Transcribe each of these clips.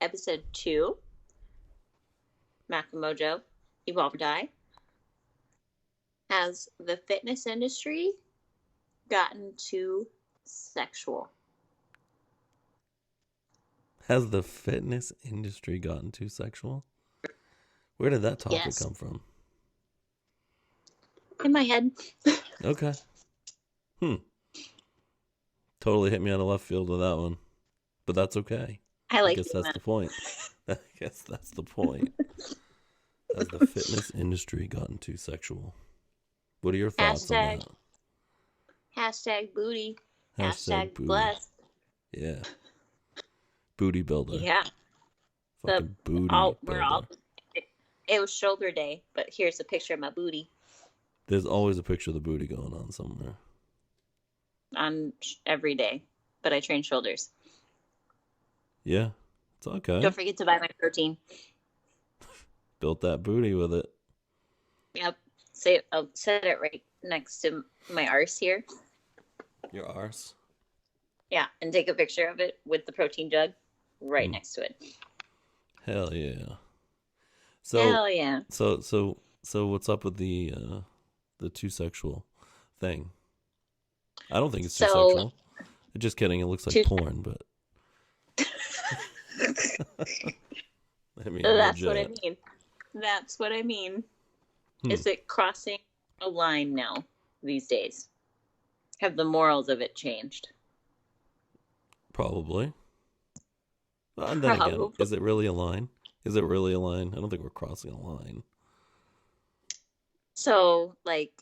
episode 2, Mojo, Evolve or Die. Has the fitness industry gotten too sexual? Has the fitness industry gotten too sexual? Where did that topic Yes. come from? In my head. Okay. Totally hit me out of left field with that one. But that's okay. I like guess that's that. the point. I guess that's the point. Has the fitness industry gotten too sexual? What are your thoughts on that? Hashtag booty. Hashtag booty. Blessed. Yeah. Booty builder. Yeah. Fucking booty builder. It was shoulder day, but here's a picture of my booty. There's always a picture of the booty going on somewhere. On every day, but I train shoulders. Yeah, it's okay. Don't forget to buy my protein. Built that booty with it. Yep. I'll set it right next to my arse here. Your arse? Yeah, and take a picture of it with the protein jug right next to it. Hell yeah. Hell yeah. So what's up with the too sexual thing? I don't think it's too sexual. Just kidding. It looks like porn, but I mean, that's legit. What I mean. That's what I mean. Is it crossing a line now these days? Have the morals of it changed? Probably. And then again, is it really a line? Is it really a line? I don't think we're crossing a line. So, like,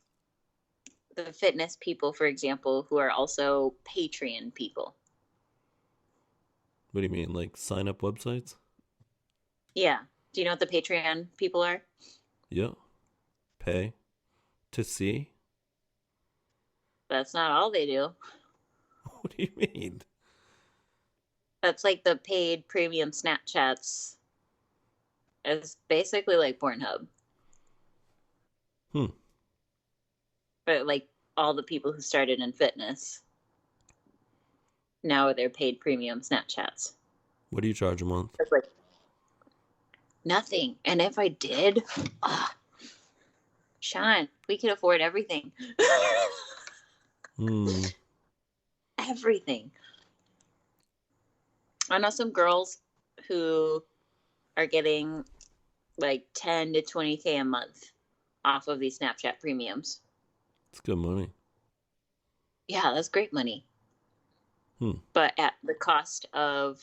the fitness people, for example, who are also Patreon people. What do you mean? Like sign-up websites? Yeah. Do you know what the Patreon people are? Yeah. Pay to see? That's not all they do. What do you mean? That's like the paid premium Snapchats. It's basically like Pornhub. But like all the people who started in fitness, now they're paid premium Snapchats. What do you charge a month? It's like nothing. And if I did, Sean, we could afford everything. Everything. I know some girls who are getting like 10 to 20K a month off of these Snapchat premiums. It's good money. Yeah, that's great money. But at the cost of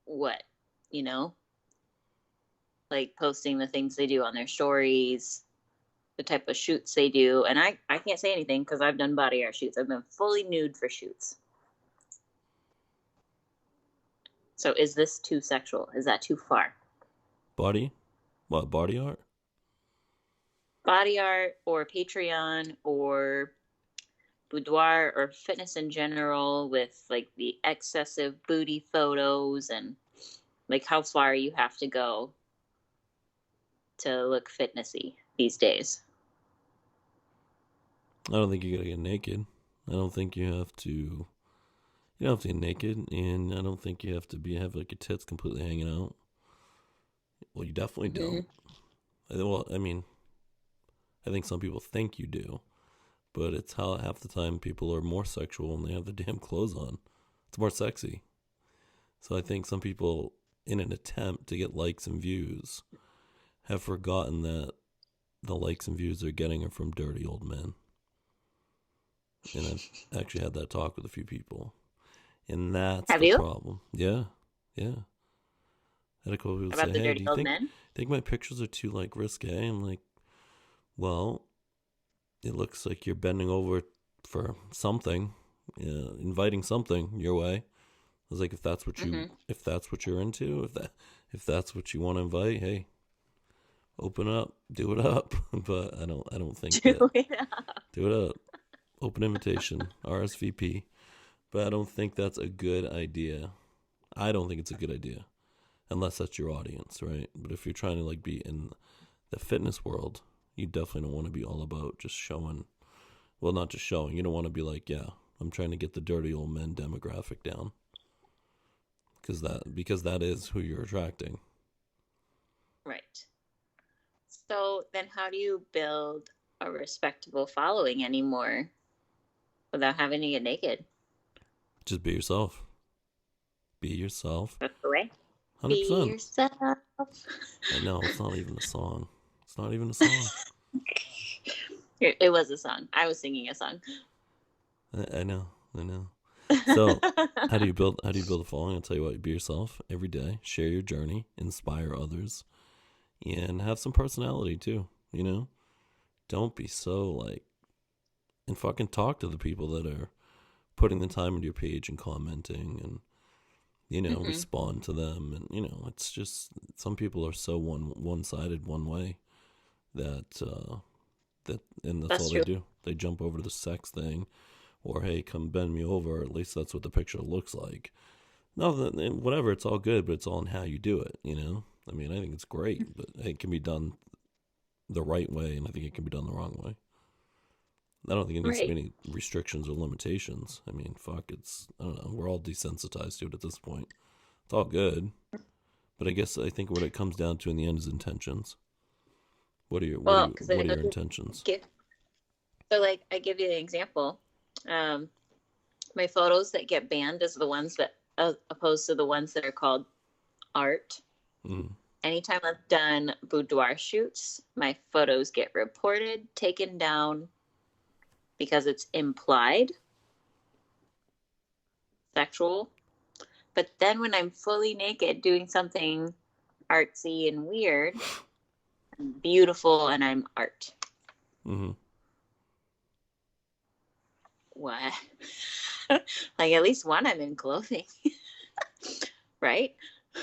what? You know? Like posting the things they do on their stories, the type of shoots they do. And I can't say anything because I've done body art shoots. I've been fully nude for shoots. So is this too sexual? Is that too far? Body? What, body art? Body art or Patreon or boudoir or fitness in general with like the excessive booty photos and like how far you have to go to look fitnessy these days. I don't think you gotta get naked. I don't think you have to. You don't have to get naked, and I don't think you have to have like your tits completely hanging out. Well, you definitely don't. Well, I mean, I think some people think you do, but it's how half the time people are more sexual when they have the damn clothes on. It's more sexy. So I think some people, in an attempt to get likes and views, have forgotten that the likes and views they're getting are from dirty old men. And I've actually had that talk with a few people. And that's the problem. Yeah. I had a couple people say, hey, do you think my pictures are too, like, risque? I'm like, well, it looks like you're bending over for something, inviting something your way. I was like, if that's what you're into, if that's what you want to invite, hey, open up, do it up. But I don't think do it up. Open invitation, RSVP. But I don't think that's a good idea. I don't think it's a good idea, unless that's your audience, right? But if you're trying to like be in the fitness world, you definitely don't want to be all about just showing. Well, not just showing. You don't want to be like, yeah, I'm trying to get the dirty old men demographic down. because that is who you're attracting. Right. So then how do you build a respectable following anymore without having to get naked? Just be yourself. Be yourself. That's the way. Be 100%. yourself. I know, it's not even a song. It's not even a song. It was a song. I was singing a song. I know. I know. So, how do you build a following? I'll tell you what, be yourself every day, share your journey, inspire others, and have some personality too, you know? Don't be so like and fucking talk to the people that are putting the time into your page and commenting and Hmm. respond to them. And it's just some people are so one-sided one way that and that's all That's they true. do. They jump over to the sex thing, or hey, come bend me over. At least that's what the picture looks like. No, whatever. It's all good, but it's all in how you do it. I mean, I think it's great, but it can be done the right way, and I think it can be done the wrong way. I don't think it needs to be Right. any restrictions or limitations. I mean, fuck, I don't know. We're all desensitized to it at this point. It's all good, but I think what it comes down to in the end is intentions. Well, because What are your intentions? give so like I give you an example. Um, my photos that get banned is the ones that opposed to the ones that are called art. Mm, Anytime I've done boudoir shoots, my photos get reported, taken down because it's implied sexual. But then when I'm fully naked doing something artsy and weird, I'm beautiful and I'm art. mm-hmm. What? Like at least one I'm in clothing, right?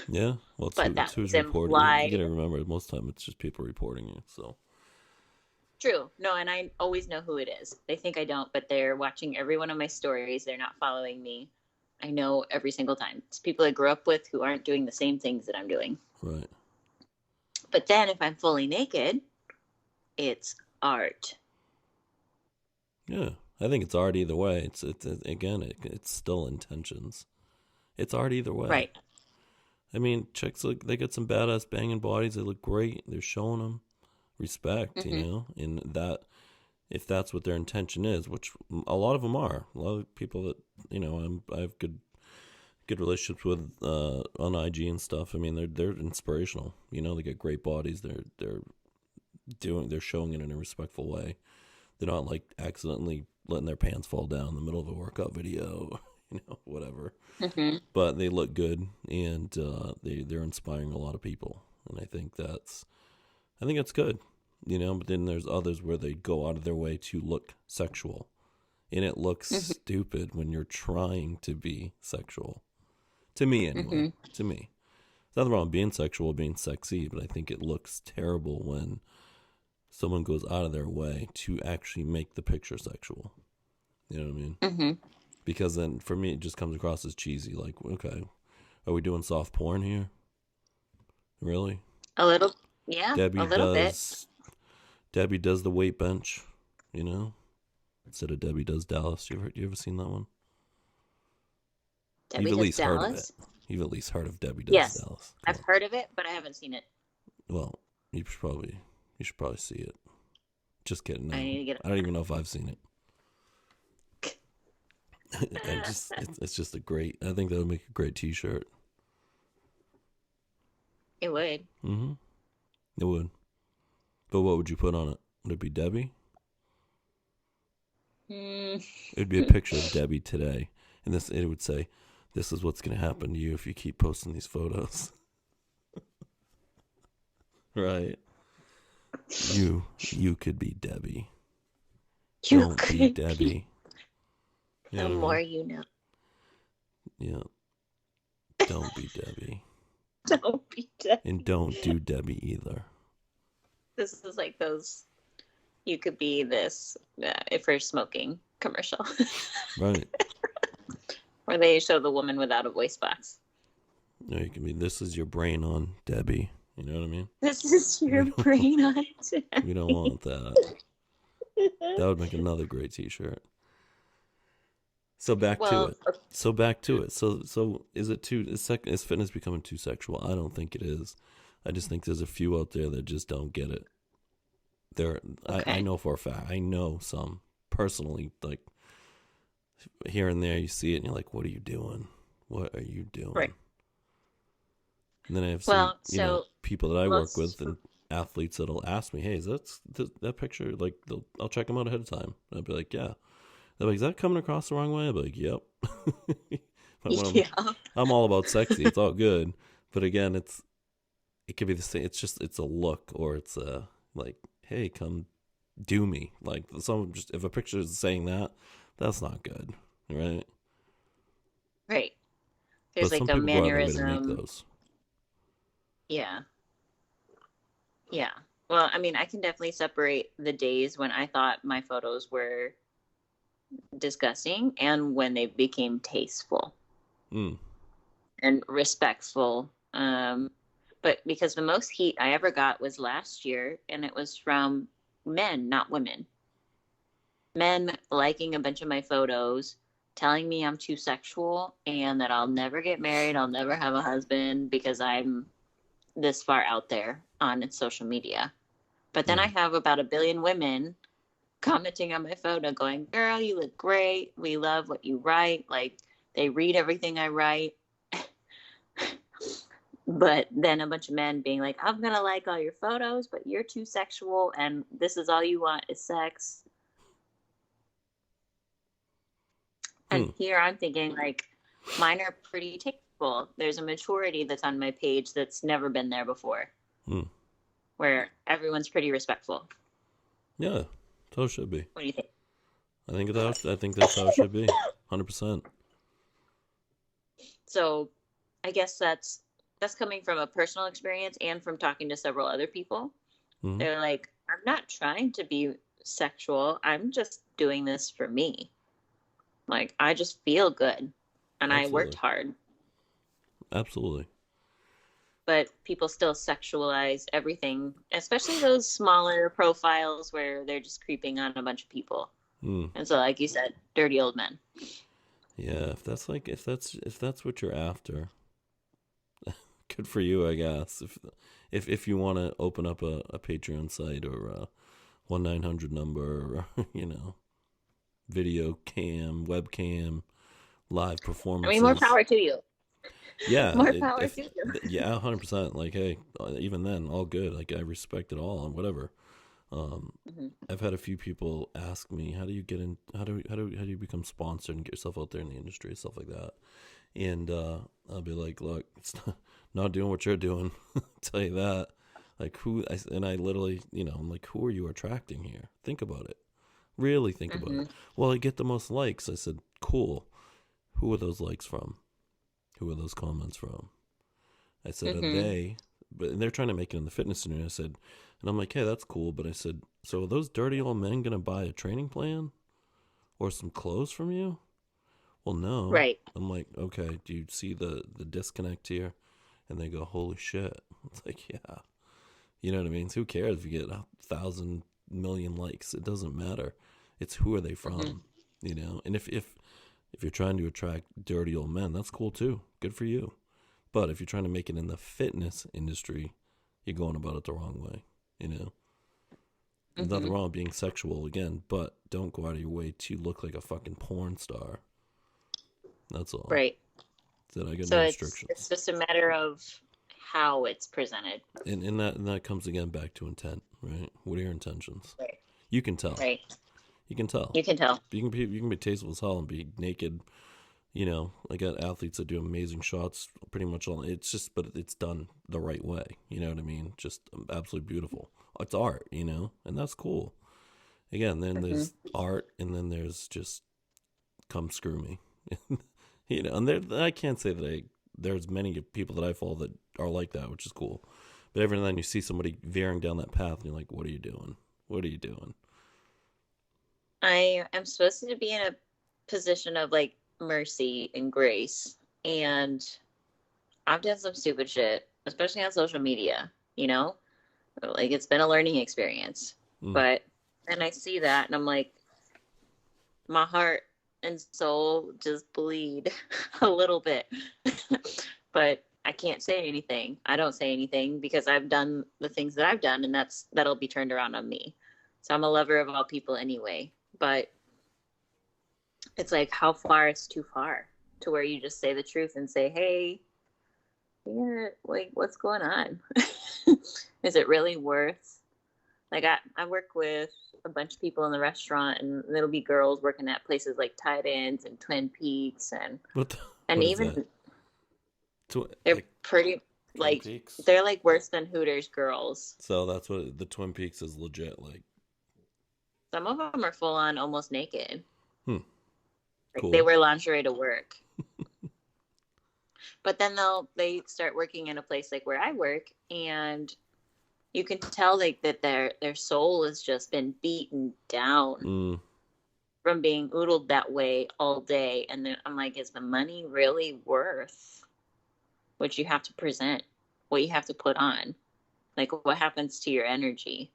Yeah. Well, But it's that who's was reporting. You implied. got to remember, most time it's just people reporting you. So True. No, and I always know who it is. They think I don't, but they're watching every one of my stories. They're not following me. I know every single time. It's people I grew up with who aren't doing the same things that I'm doing. right. But then if I'm fully naked, it's art. Yeah. I think it's art either way. Again, it's still intentions. It's art either way. Right. I mean, chicks look, they got some badass banging bodies. They look great. They're showing them respect, Mm-hmm. and that if that's what their intention is, which a lot of them are. A lot of people that I have good relationships with on IG and stuff. I mean, they're inspirational. They get great bodies. They're showing it in a respectful way. They're not like accidentally letting their pants fall down in the middle of a workout video, whatever. Mm-hmm. But they look good, and they're inspiring a lot of people, and I think that's good. But then there's others where they go out of their way to look sexual, and it looks Mm-hmm. stupid when you're trying to be sexual. To me, anyway. Mm-hmm. To me, there's nothing wrong with being sexual, being sexy, but I think it looks terrible when someone goes out of their way to actually make the picture sexual. You know what I mean? Mm-hmm. Because then for me, it just comes across as cheesy. Like, okay, are we doing soft porn here? Really? A little, yeah, a Debbie little bit. does Debbie does the weight bench, you know, instead of Debbie does Dallas. You ever seen that one? You've Debbie at Does least heard of it. Dallas. You've at least heard of Debbie does Yes, Dallas. Come I've on. heard of it, but I haven't seen it. Well, you should probably see it. Just kidding. I No, need to get I don't even know if I've seen it. I it. just it's just a great. I think that would make a great T-shirt. It would. Mm-hmm. It would. But what would you put on it? Would it be Debbie? Mm. It would be a picture of Debbie today, and it would say, "This is what's going to happen to you if you keep posting these photos." Right? You could be Debbie. You Don't be could be. Debbie. You The know what I more mean? you know. Yeah. Don't be Debbie, Don't be and Debbie. don't do Debbie either. This is like those. You could be this if you're smoking commercial, Right? where they show the woman without a voice box. No, you can be. This is your brain on Debbie. You know what I mean? This is We your don't. brain on We don't Debbie. want that. That would make another great T-shirt. So back to Well, it. So back to it. So is it too is fitness becoming too sexual? I don't think it is. I just think there's a few out there that just don't get it. There I okay. know for a fact. I know some personally, like here and there you see it and you're like, what are you doing? What are you Right. doing? And then I have some, Well, so people that I work most with and athletes that'll ask me, "Hey, is that picture like?" I'll check them out ahead of time. And I'll be like, "Yeah." They're like, "Is that coming across the wrong way?" I'll be like, "Yep." But when yeah. I'm all about sexy, it's all good. But again, it could be the same. It's a look or it's a like, "Hey, come do me." Like some just if a picture is saying that, that's not good, right? Right. There's But like some a people go out of their way to make mannerism. those. Yeah. Yeah. Well, I mean, I can definitely separate the days when I thought my photos were disgusting and when they became tasteful Mm, and respectful. But because the most heat I ever got was last year, and it was from men, not women. Men liking a bunch of my photos, telling me I'm too sexual and that I'll never get married, I'll never have a husband because I'm this far out there on social media. But then I mm, have about a billion women commenting on my photo going, "Girl, you look great. We love what you write." Like they read everything I write. But then a bunch of men being like, "I'm going to like all your photos, but you're too sexual and this is all you want is sex." And mm, here I'm thinking like mine are pretty tasteful. There's a maturity that's on my page that's never been there before, mm. where everyone's pretty respectful. Yeah, so it should be. What do you think? I think that's how it should be. 100%. So I guess that's coming from a personal experience and from talking to several other people. Mm-hmm. They're like, I'm not trying to be sexual. I'm just doing this for me. Like, I just feel good and I worked Absolutely. hard. Absolutely. But people still sexualize everything, especially those smaller profiles where they're just creeping on a bunch of people. Mm. And so, like you said, dirty old men. Yeah, if that's what you're after, good for you, I guess. If you want to open up a Patreon site or a 1-900 number, or, video cam, webcam, live I mean, more performances. power to you. Yeah, More power to you. yeah, 100%. Like, hey, even then, all good. Like, I respect it all and whatever. Um, Mm-hmm. I've had a few people ask me, how do you get in? How do you become sponsored and get yourself out there in the industry, stuff like that. And I'll be like, look, it's not doing what you're doing. I'll tell you that. Like and I literally, I'm like, who are you attracting here? Think about it. Really think about Mm-hmm. it. Well, I get the most likes. I said, cool. Who are those likes from? Who are those comments from? I said, are Mm-hmm. they? But they're trying to make it in the fitness industry. I said, and I'm like, hey, that's cool. But I said, so are those dirty old men gonna buy a training plan or some clothes from you? Well, no. Right. I'm like, okay. Do you see the disconnect here? And they go, holy shit. It's like, yeah. You know what I mean? So who cares if you get 1,000 million likes? It doesn't matter. It's who are they Mm-hmm. from? And if you're trying to attract dirty old men, that's cool too. Good for you. But if you're trying to make it in the fitness industry, you're going about it the wrong way. You know, there's Mm-hmm. nothing wrong with being sexual again, but don't go out of your way to look like a fucking porn star. That's all. Right. That I got So no it's restrictions, just a matter of how it's presented. and that comes again back to intent, right? What are your intentions? Right. You can tell. Right. You can tell. You can tell. You can be tasteful as hell and be naked. I got athletes that do amazing shots pretty much all. It's just, but it's done the right way. You know what I mean? Just absolutely beautiful. It's art, and that's cool. Again, then Mm-hmm. there's art, and then there's just come screw me. And I can't say that there's many people that I follow that are like that, which is cool. But every now and then you see somebody veering down that path, and you're like, what are you doing? What are you doing? I am supposed to be in a position of like mercy and grace. And I've done some stupid shit, especially on social media, you know? Like it's been a learning experience. Mm, But and I see that and I'm like, my heart and soul just bleed a little bit. But I can't say anything. I don't say anything because I've done the things that I've done, and that'll be turned around on me. So I'm a lover of all people anyway. But it's like how far is too far to where you just say the truth and say, hey, yeah, like what's going on? Is it really worth like I work with a bunch of people in the restaurant, and it'll be girls working at places like Tight Ends and Twin Peaks, and What is that? even they're Like pretty Twin like Peaks? they're like worse than Hooters girls. So that's what the Twin Peaks is legit like. Some of them are full on almost naked. Hmm. Like they Cool. wear lingerie to work. But then they start working in a place like where I work, and you can tell like that their soul has just been beaten down Mm. from being oodled that way all day. And then I'm like, is the money really worth what you have to present, what you have to put on? Like, what happens to your energy?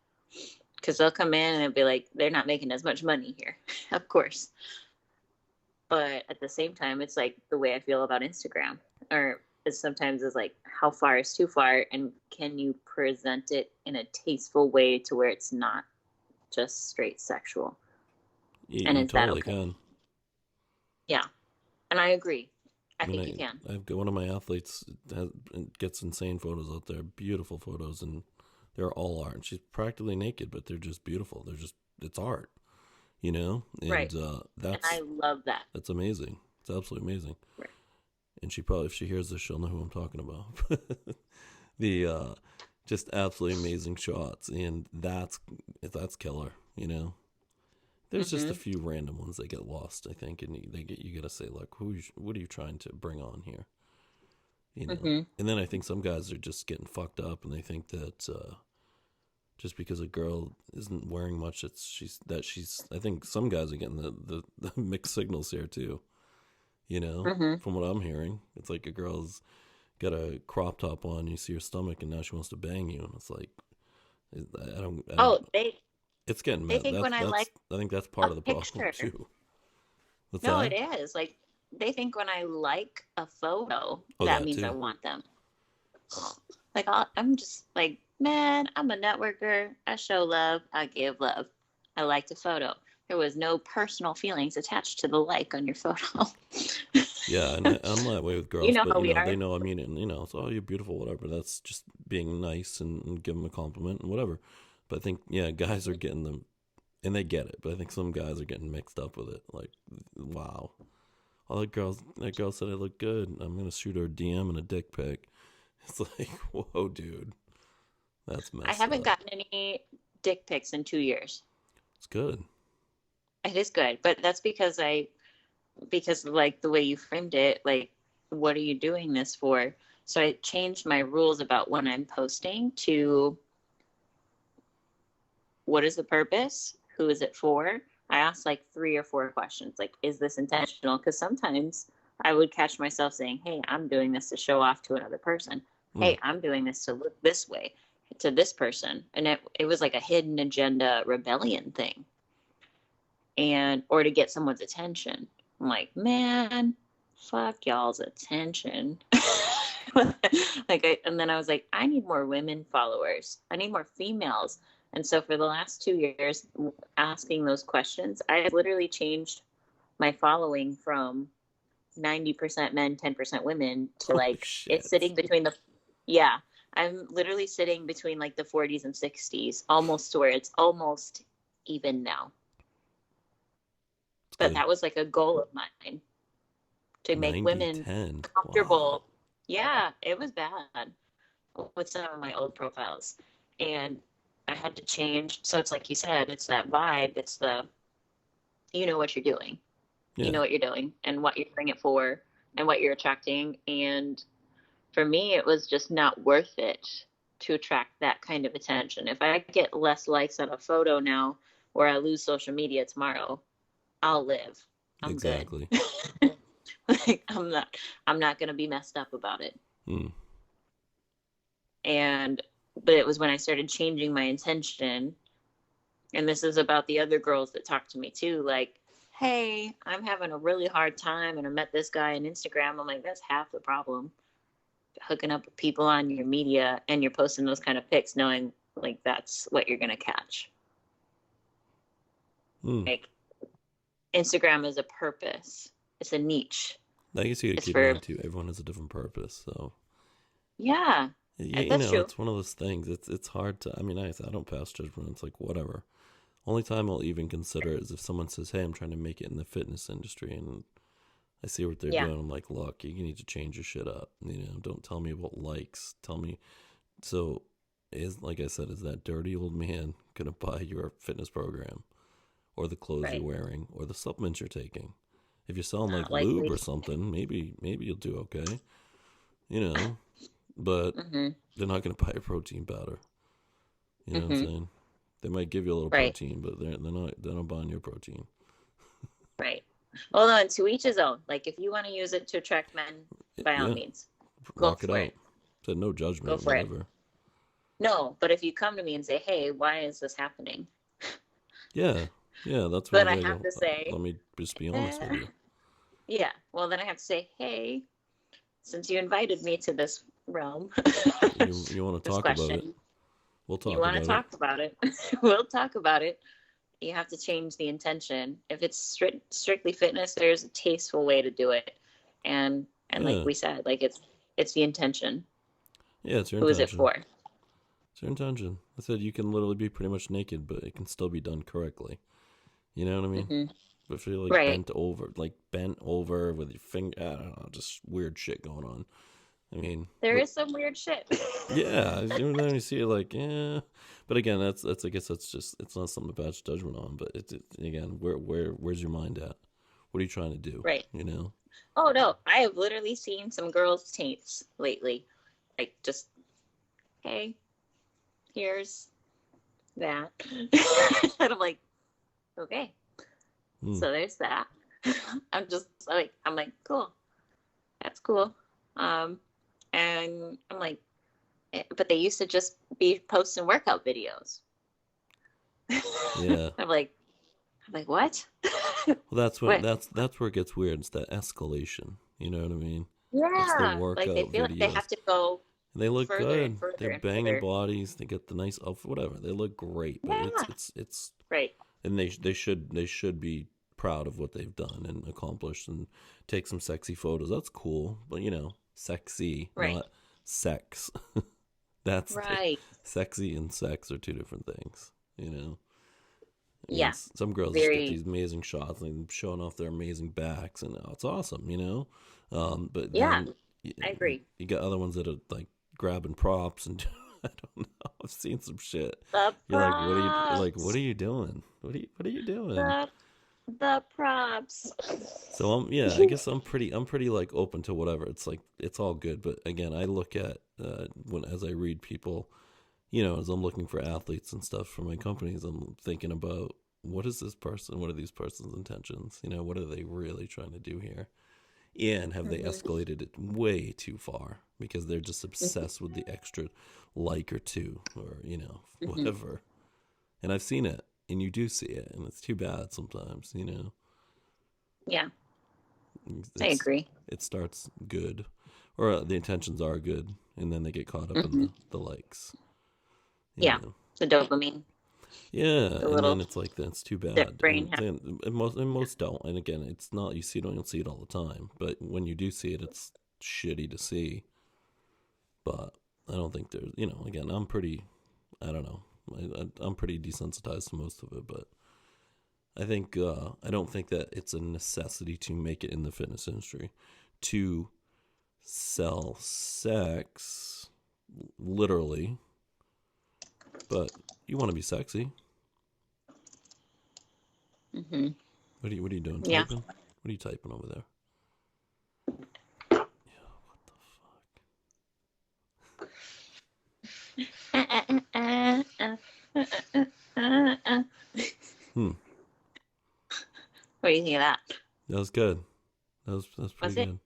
Because they'll come in and they'll be like, they're not making as much money here, of course. But at the same time, it's like the way I feel about Instagram, or sometimes is like, how far is too far, and can you present it in a tasteful way to where it's not just straight sexual? And You is that totally okay? can. Yeah, and I agree. I I mean, think you can. I've got one of my athletes has, gets insane photos out there, beautiful photos, and they're all art. And she's practically naked, but they're just beautiful. They're just it's art, you know, Right. and And I love that. that's amazing. It's absolutely amazing. Right. And she probably, if she hears this, she'll know who I'm talking about. The just absolutely amazing shots, and that's killer, you know. There's just a Mm-hmm. few random ones that get lost, I think, and you gotta say, like, what are you trying to bring on here, you know? Mm-hmm. And then I think some guys are just getting fucked up, and they think that just because a girl isn't wearing much, she's. I think some guys are getting the mixed signals here too, you know. Mm-hmm. From what I'm hearing, it's like a girl's got a crop top on, you see her stomach, and now she wants to bang you, and it's like, I don't. Oh, It's getting they met. think when I That's like I think that's a part of the problem picture. too. What's No, that? it is. Like they think when I like a photo, Oh, that that means I too. want them. Like I'm just like, man, I'm a networker. I show love. I give love. I liked a photo. There was no personal feelings attached to the like on your photo. Yeah, and I'm that way with You girls, know but how we they are. know I mean it, and it's oh you're beautiful, whatever. That's just being nice and give them a compliment and whatever. But I think guys are getting them, and they get it. But I think some guys are getting mixed up with it. Like, wow, oh that girl said I look good. I'm gonna shoot her a DM and a dick pic. It's like, whoa, dude, that's I messed haven't up. gotten any dick pics in 2 years. It's good. It is good, but that's because like the way you framed it, like what are you doing this for? So I changed my rules about when I'm posting to what is the purpose? Who is it for? I asked like 3 or 4 questions. Like, is this intentional? Because sometimes I would catch myself saying, hey, I'm doing this to show off to another person. Mm. Hey, I'm doing this to look this way to this person. And it was like a hidden agenda rebellion thing, and or to get someone's attention. I'm like, man, fuck y'all's attention. And then I was like, I need more women followers. I need more females. And so for the last 2 years, asking those questions, I have literally changed my following from 90% men, 10% women to Holy like it's shit. sitting between yeah, I'm literally sitting between like the 40s and 60s, almost to where it's almost even now. It's But good. that was like a goal of mine to make 90 women 10. Wow. comfortable. Yeah, it was bad with some of my old profiles. And I had to change. So it's like you said, it's that vibe. It's you know what you're doing. You Yeah, know what you're doing and what you're doing it for and what you're attracting. And for me, it was just not worth it to attract that kind of attention. If I get less likes on a photo now or I lose social media tomorrow, I'll live. I'm good. exactly. Like I'm not going to be messed up about it. Mm. And but it was when I started changing my intention, and this is about the other girls that talk to me too, like hey, I'm having a really hard time and I met this guy on Instagram. I'm like, that's half the problem. Hooking up with people on your media and you're posting those kind of pics knowing like that's what you're going to catch. Hmm. Like Instagram is a purpose. It's a niche. I guess you got to It's keep in for mind too. Everyone has a different purpose, so yeah. yeah, you That's know, true. it's one of those things. It's hard to. I mean, I don't pass judgment. It's like whatever. Only time I'll even consider it is if someone says, "Hey, I'm trying to make it in the fitness industry," and I see what they're Yeah. doing. I'm like, "Look, you need to change your shit up. You know, don't tell me about likes. Tell me." So, is like I said, is that dirty old man gonna buy your fitness program or the clothes you're Right. wearing or the supplements you're taking? If you're selling like Not lube likely. or something, maybe you'll do okay. You know, but Mm-hmm. they're not gonna buy a protein powder. You know what I'm Mm-hmm. saying? They might give you a little Right. protein, but they're not buying your protein. Right. Well, no, and to each his own. Like, if you want to use it to attract men, by all Yeah, means, go rock it for out. it. Said no Go judgment, for it. whatever. No, but if you come to me and say, hey, why is this happening? Yeah, yeah, that's when I Then I gotta have go. to say, Let me just be honest with eh. you. Yeah. Well, then I have to say, hey, since you invited me to this realm, You want to this talk about it? question, We'll you talk want to about it. talk about it? We'll talk about it. You have to change the intention. If it's strictly fitness, there's a tasteful way to do it, and like Yeah, we said, like it's the intention. yeah, it's your Who is it intention. for? It's your intention. I said you can literally be pretty much naked, but it can still be done correctly. You know what I mean? Hmm. But if you're Right. like bent over with your finger, I don't know, just weird shit going on. I mean, There is some weird shit. yeah, even then you see it like, yeah. But again, that's I guess that's just it's not something to pass judgment on. But again, where's your mind at? What are you trying to do? Right. You know? Oh no, I have literally seen some girls' taints lately. Like just, hey, here's that. And I'm like, okay, Hmm. so there's that. I'm like, cool, that's cool. Um, and I'm like, but they used to just be posting workout videos. Yeah. I'm like, what? Well, that's when What? that's where it gets weird. It's that escalation. You know what I mean? It's the Yeah, like they workout feel like they videos. have to go And they look further and good. They're further and banging further. bodies. They get the nice outfit, whatever. They look great, but it's Yeah, it's it's right. and they should be proud of what they've done and accomplished and take some sexy photos. That's cool, but sexy, Right. not sex. That's Right. sexy and sex are two different things. You know, and Yeah. some girls just get Very. these amazing shots and showing off their amazing backs, and it's awesome. But Yeah, then you, I agree. you got other ones that are like grabbing props and I don't know. I've seen some shit. The You're like, what are you like? What props. are you doing? What are you doing? The the props. So yeah, I guess I'm pretty like open to whatever. It's like it's all good, but again, I look at when as I read people, as I'm looking for athletes and stuff for my companies, I'm thinking about what is this person? What are these person's intentions? What are they really trying to do here? And have they Hmm. escalated it way too far because they're just obsessed with the extra like or two or Hmm. whatever. And I've seen it, and you do see it, and it's too bad sometimes. Yeah, I It's agree. it starts good, or the intentions are good, and then they get caught up in Hmm. the likes. You Yeah, know, the dopamine, yeah, the and then little it's like that's too bad, brain. and then and most don't. And again, it's not you don't see it all the time, but when you do see it, it's shitty to see. But I don't think there's again I'm pretty I don't know I'm pretty desensitized to most of it, but I think I don't think that it's a necessity to make it in the fitness industry to sell sex literally, but you want to be sexy. Hmm. What are you doing? Yeah. Typing? What are you typing over there? Yeah, what the fuck? Hmm. What do you think of that? That was good. That's pretty Was it good.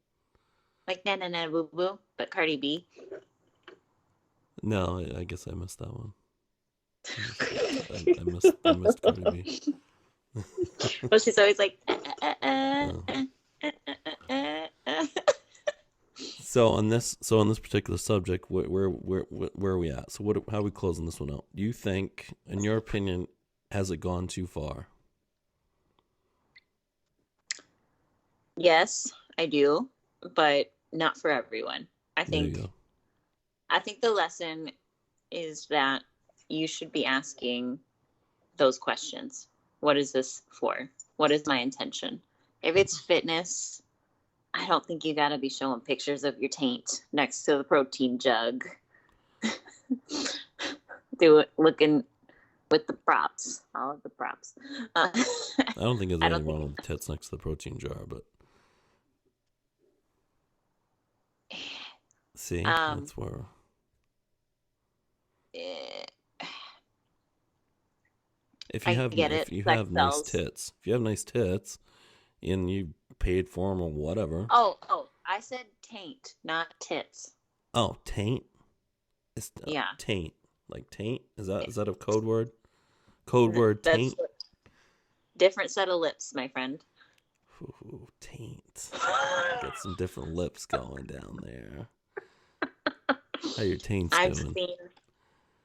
like na na na boo boo, but Cardi B? No, I guess I missed that one. I missed Cardi B. Well, she's always like, Uh, so on this particular subject, where are we at? So how are we closing this one out? Do you think, in your opinion, has it gone too far? Yes, I do, but not for everyone. I There you think go. I think the lesson is that you should be asking those questions. What is this for? What is my intention? If it's fitness, I don't think you got to be showing pictures of your taint next to the protein jug. Do it looking with the props, all of the props. Uh, I don't think there's I don't anything think. wrong with the tits next to the protein jar, but see, Um, that's where eh, if I get it. if you Sex have nice sells. tits, if you have nice tits and you paid for them or whatever. Oh, I said taint, not tits. Oh, taint. It's Yeah, taint. Like taint. Is that a code word? Code word that's taint. different set of lips, my friend. Ooh, taint. Got some different lips going down there. How your taints I've doing? seen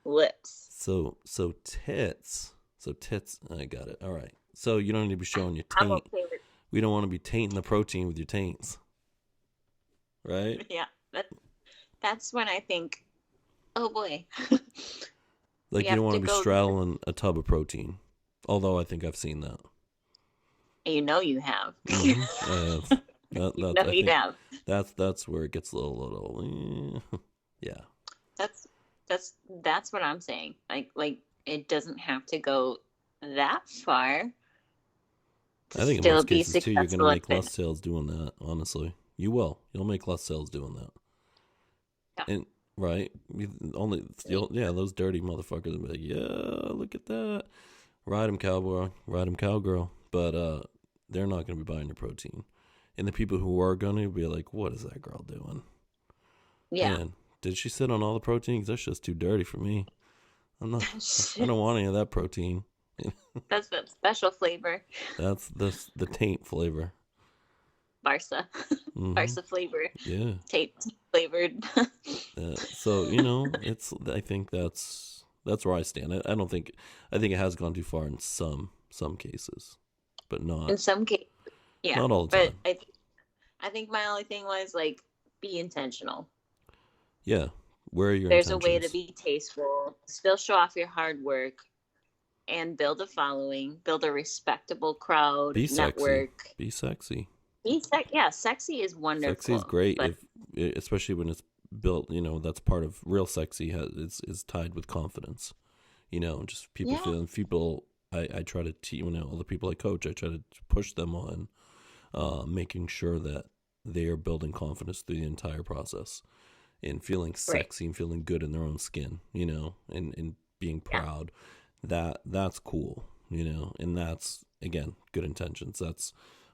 lips. So tits. So tits. I got it. All right. So you don't need to be showing your I'm taint. okay with. We don't want to be tainting the protein with your taints, right? Yeah, that's when I think, oh boy, we Like you don't have want to to be go. straddling a tub of protein. Although I think I've seen that. You know you have. I have. You know I you think have. that's where it gets a little yeah. That's that's what I'm saying. Like it doesn't have to go that far to I think in still most be cases too, you're gonna successful in make less fitness. sales doing that. Honestly, you will. You'll make less sales doing that. Yeah. And right, yeah, those dirty motherfuckers will be like, yeah, look at that, ride 'em cowboy, ride 'em cowgirl. But they're not gonna be buying your protein. And the people who are gonna be like, what is that girl doing? Yeah. Man, did she sit on all the protein? 'Cause that's just too dirty for me. I'm not. I don't want any of that protein. That's the special flavor. That's the taint flavor. Barca. Mm-hmm. Barca flavor. Yeah. Tape flavored. So it's. I think that's where I stand. I don't think. I think it has gone too far in some cases, but In some cases, yeah. not all the But time. I think my only thing was like be intentional. Yeah. Where are your There's a way to intentions? be tasteful, still show off your hard work, and build a following, build a respectable crowd, Be sexy. network. Be sexy. Yeah, sexy is Sexy is wonderful, great but if, especially when it's built. That's part of real sexy. Is tied with confidence. Just people yeah, feeling people. I try to teach, all the people I coach, I try to push them on making sure that they are building confidence through the entire process and feeling right, sexy and feeling good in their own skin, and being yeah, proud. That's cool, and that's again good intentions. That's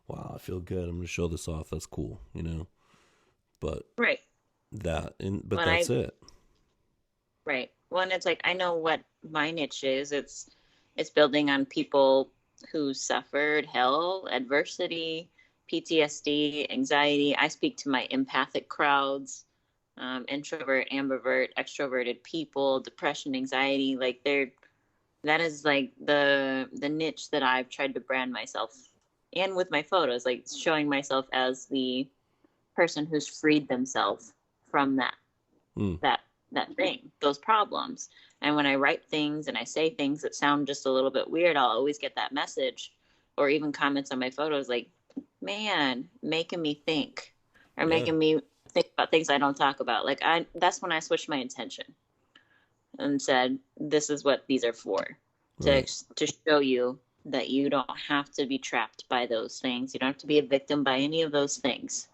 wow, I feel good. I'm gonna show this off. That's cool. But right. but When I that's it. right, when it's like I know what my niche is. It's building on people who suffered hell, adversity, PTSD, anxiety. I speak to my empathic crowds, introvert, ambivert, extroverted people, depression, anxiety. Like that is like the niche that I've tried to brand myself, and with my photos, like showing myself as the person who's freed themselves from Mm, that that thing, those problems. And when I write things and I say things that sound just a little bit weird, I'll always get that message or even comments on my photos like, man, making me think or yeah, making me think about things I don't talk about. Like I that's when I switched my intention and said, this is what these are for. To right. to show you that you don't have to be trapped by those things. You don't have to be a victim by any of those things.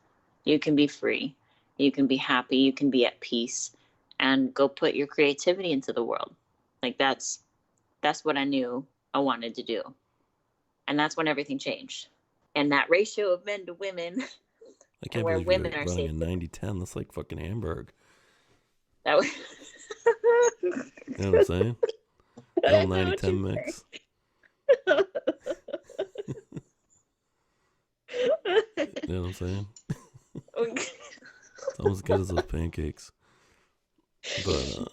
You can be free. You can be happy. You can be at peace and go put your creativity into the world. Like that's what I knew I wanted to do. And that's when everything changed. And that ratio of men to women I and can't where believe you're women are running safe a 90-10. That's like fucking Hamburg. that was You know what I'm saying? Little I know ninety what ten you're saying. mix. You know what I'm saying? It's almost as good as those pancakes. But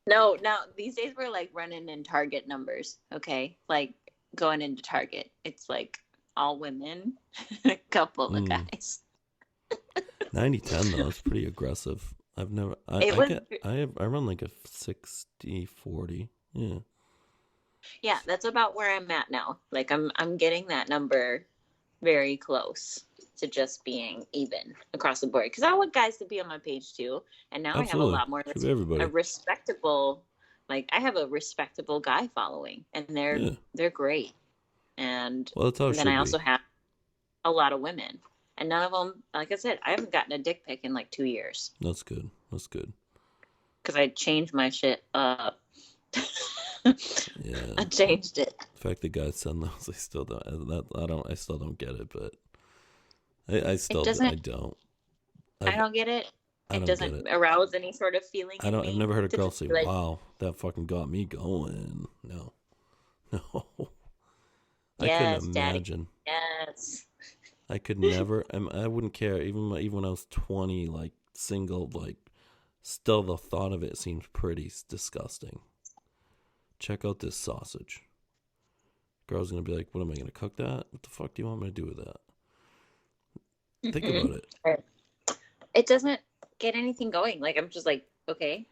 No, no, these days we're like running in Target numbers, okay? Like going into Target. It's like all women, a couple of mm, guys. 90-10 though, it's pretty aggressive. I've never It was I run like a 60-40. Yeah. yeah, that's about where I'm at now. Like I'm getting that number very close to just being even across the board because I want guys to be on my page too, and now I have a Absolutely. lot more Should that's be a everybody. respectable, like I have a respectable guy following, and Yeah. they're great. And Well, that's how it then I should be. also have a lot of women, and none of them, like I said, I haven't gotten a dick pic in like 2 years That's good. That's good. because I changed my shit up. Yeah. I changed it. The fact that guys send those, I still don't. I still don't get it, but It doesn't. I don't. I I've, don't get it. I It don't get doesn't it. arouse any sort of feeling I in don't. I've me never heard a to girl just say, be like, "Wow, that fucking got me going." No, no. I couldn't yes, daddy, imagine. yes. I could never. I wouldn't care. Even when I was 20, like single, like still the thought of it seems pretty disgusting. Check out this sausage. Girl's gonna be like, "What am I gonna cook that? What the fuck do you want me to do with that?" Think Mm-mm. about it. It doesn't get anything going. Like I'm just like, okay,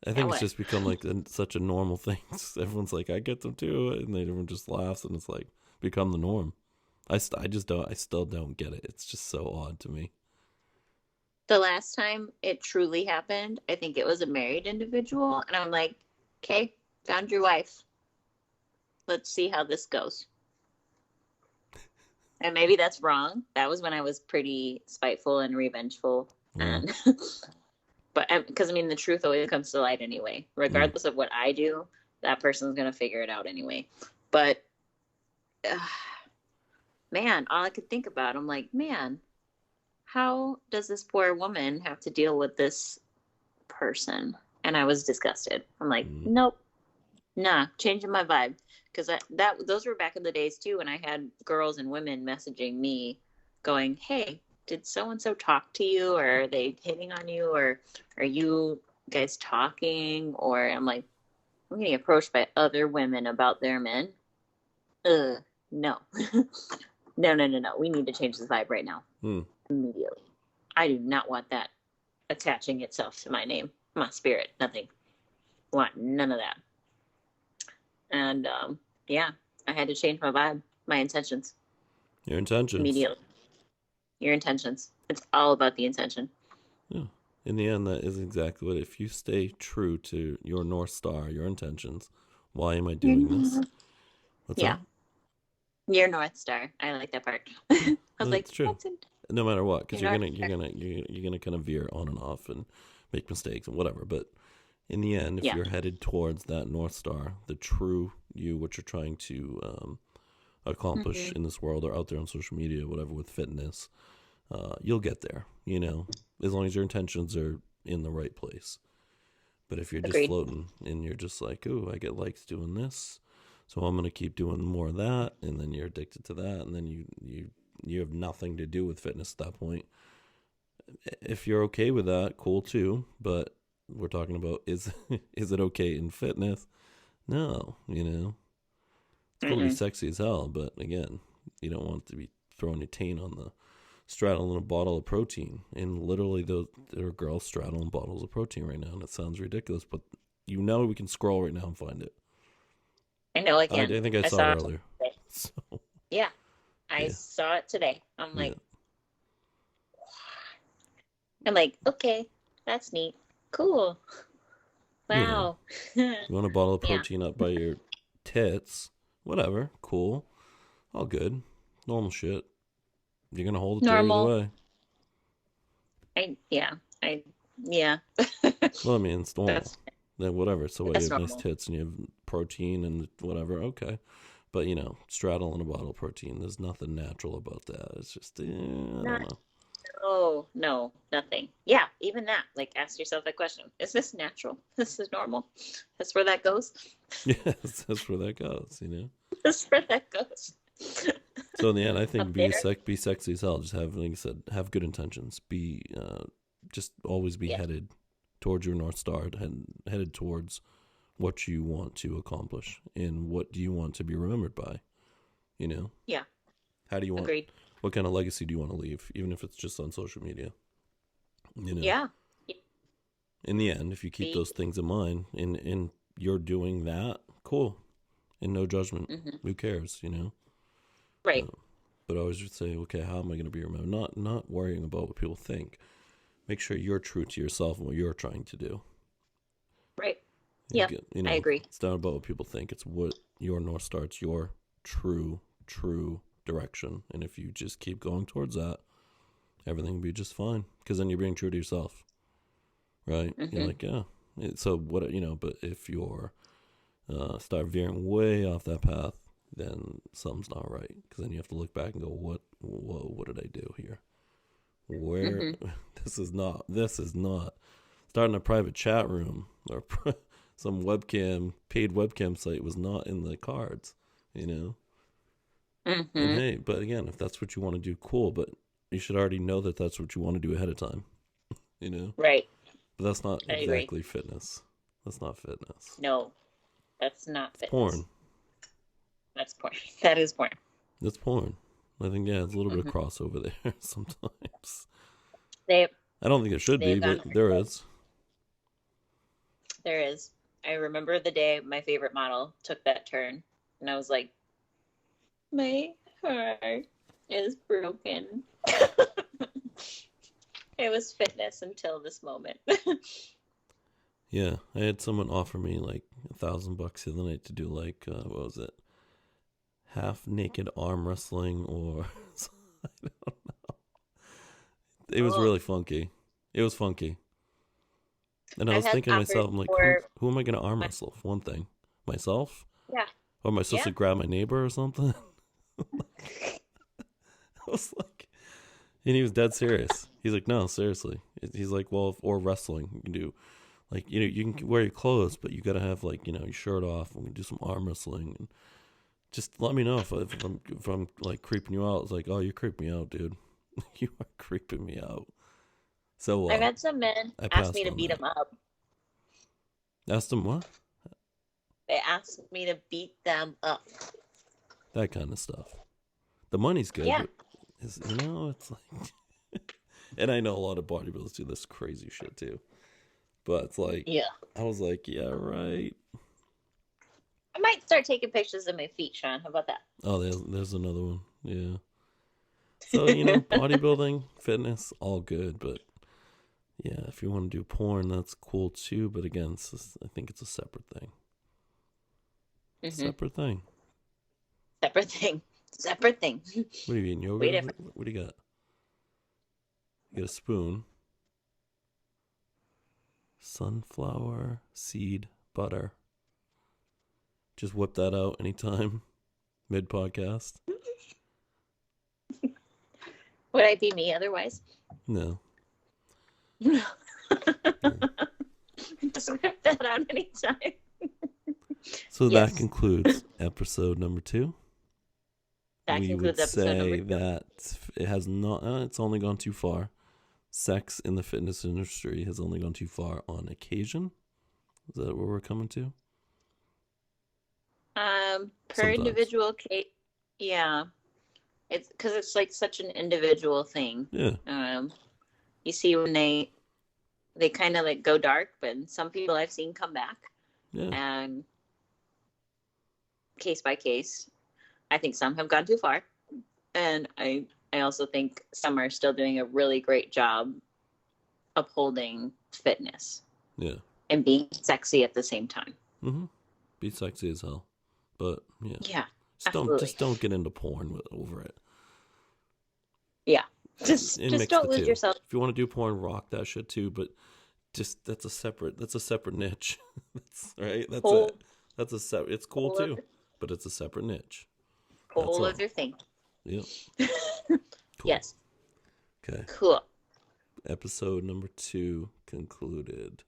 I now think it's what? just become like such a normal thing. Everyone's like, I get them too, and everyone just laughs, and it's like become the norm. I just don't. I still don't get it. It's just so odd to me. The last time it truly happened, I think it was a married individual, and I'm like, okay, found your wife. Let's see how this goes. And maybe that's wrong. That was when I was pretty spiteful and revengeful, Well, and but because I mean, the truth always comes to light anyway. mm, Regardless of what I do, that person's gonna figure it out anyway. But uh, man, all I could think about, I'm like, man, how does this poor woman have to deal with this person? And I was disgusted. I'm like, mm, nope, nah, changing my vibe. Because that those were back in the days too when I had girls and women messaging me going, hey, did so and so talk to you, or are they hitting on you, or are you guys talking? Or I'm like, I'm getting approached by other women about their men. No. No, no, no, no. We need to change the vibe right now. mm. Immediately. I do not want that attaching itself to my name, my spirit, nothing. I want none of that. And yeah, I had to change my vibe, my intentions Your intentions. immediately. Your intentions. It's all about the intention. Yeah. In the end, that is exactly what. If you stay true to your North Star, your intentions, why am I doing this? What's Yeah, that? your North Star. I like that part. Yeah, I was well, like, it's true. that's it. No matter what, because Your North Star. you're gonna kind of veer on and off and make mistakes and whatever. But in the end, if Yeah. you're headed towards that North Star, the true you, what you're trying to accomplish Mm-hmm. in this world or out there on social media, whatever, with fitness, you'll get there. You know, as long as your intentions are in the right place. But if you're just Agreed. floating and you're just like, "Ooh, I get likes doing this, so I'm gonna keep doing more of that," and then you're addicted to that, and then you have nothing to do with fitness at that point. If you're okay with that, cool too. But we're talking about is is it okay in fitness? No, it's cool to be Mm-mm. sexy as hell, but again, you don't want to be throwing your taint on the straddling a bottle of protein. And literally, there are girls straddling bottles of protein right now, and it sounds ridiculous, but we can scroll right now and find it. I know I again. think I I saw it saw it earlier. today. So Yeah, I yeah, saw it today. yeah, I'm like, okay, that's neat. Cool. yeah. Wow. You want a bottle of Yeah. protein up by your tits? Whatever, cool, all good, normal shit. You're gonna hold it there either Normal. way. Yeah. Yeah. Well, I mean, it's normal. that's Then whatever. So what? You that's have nice normal. tits and you have protein and whatever. Okay, but straddling a bottle of protein. There's nothing natural about that. It's just I don't Not know. Oh, no, nothing. Yeah, even that. Like ask yourself that question. Is this natural? This is normal. That's where that goes. Yes, that's where that goes. That's where that goes. So in the end, I Up think there. be sexy as hell. Just have, like I said, have good intentions. Just always be Yeah. headed towards your North Star, headed towards what you want to accomplish and what do you want to be remembered by. You know, Yeah. how do you want? Agreed. What kind of legacy do you want to leave, even if it's just on social media? You know, Yeah. in the end, if you keep Be. those things in mind and you're doing that, cool, and no judgment. Hmm. Who cares? You know. Right. Uh, but I always would say, okay, how am I going to be remembered? Not worrying about what people think. Make sure you're true to yourself and what you're trying to do. Right. Yeah. You I know, agree. it's not about what people think. It's what your North Star. It's your true direction. And if you just keep going towards that, everything will be just fine. Because then you're being true to yourself, right? You're Hmm. like, yeah. So what, you know? But if you're start veering way off that path, then something's not right. Because then you have to look back and go, what did I do here? Where Hmm. this is not starting a private chat room or some paid webcam site was not in the cards, you know. And Hmm. hey, but again, if that's what you want to do, cool. But you should already know that that's what you want to do ahead of time, you know. Right. But that's not I agree. exactly fitness. That's not fitness. No, that's not It's fitness. porn. That's porn. That is porn. It's porn. I think yeah, it's a little bit of Hmm. crossover there sometimes. They I don't think it should be, they've but gone. there is. There is. I remember the day my favorite model took that turn, and I was like, my heart is broken. It was fitness until this moment. Yeah, I had someone offer me like $1,000 the other night to do like what was it, half naked arm wrestling or it was Oh, really funky. It was funky, and I I've was had thinking to offers myself, I'm like, for who am I gonna arm my, wrestle? For one thing, myself, yeah, or am I supposed yeah. to grab my neighbor or something? I was like, and he was dead serious. He's like, no, seriously. He's like, well, or wrestling, you can do like you can wear your clothes, but you gotta have like your shirt off. We can do some arm wrestling and just let me know if I'm like creeping you out. It's like, oh, you creep me out, dude. You are creeping me out. So I've had some men I ask me passed to on beat that. them up. Asked him what They asked me to beat them up. that kind of stuff. The money's good, Yeah. but it's like, and I know a lot of bodybuilders do this crazy shit too. But it's like, Yeah. I was like, yeah, right. I might start taking pictures of my feet, Sean. How about Oh, there's another one. Yeah. So that? bodybuilding, fitness, all good, but yeah, if you want to do porn, that's cool too. But again, I think it's a separate thing. Hmm. Separate thing. Separate thing. Separate thing. What are you eating? Way Yogurt? different. What do you got? You got a spoon, sunflower seed butter. Just whip that out anytime mid podcast. Would I be me otherwise? No. Just no. whip that out anytime. So that Yes. concludes episode number 2. That We would concludes episode number say 2. that it has not. It's only gone too far. Sex in the fitness industry has only gone too far on occasion. Is that where we're coming to? Per Sometimes. individual case, yeah. It's because it's like such an individual thing. Yeah. Um, you see when they kind of like go dark, but some people I've seen come back, Yeah. and case by case, I think some have gone too far, and I also think some are still doing a really great job upholding fitness Yeah. and being sexy at the same time. Mm-hmm. Be sexy as hell. But yeah. Yeah, Just absolutely. don't get into porn over it. Yeah, just And just mix the don't lose two. yourself. If you want to do porn, rock that shit too, but just that's a separate niche. That's right. That's Whole it. That's a separate. It's cool whole too, other but it's a separate niche. That's whole all. other thing. Yep. Cool. Yes, Okay. cool. Episode number 2 concluded.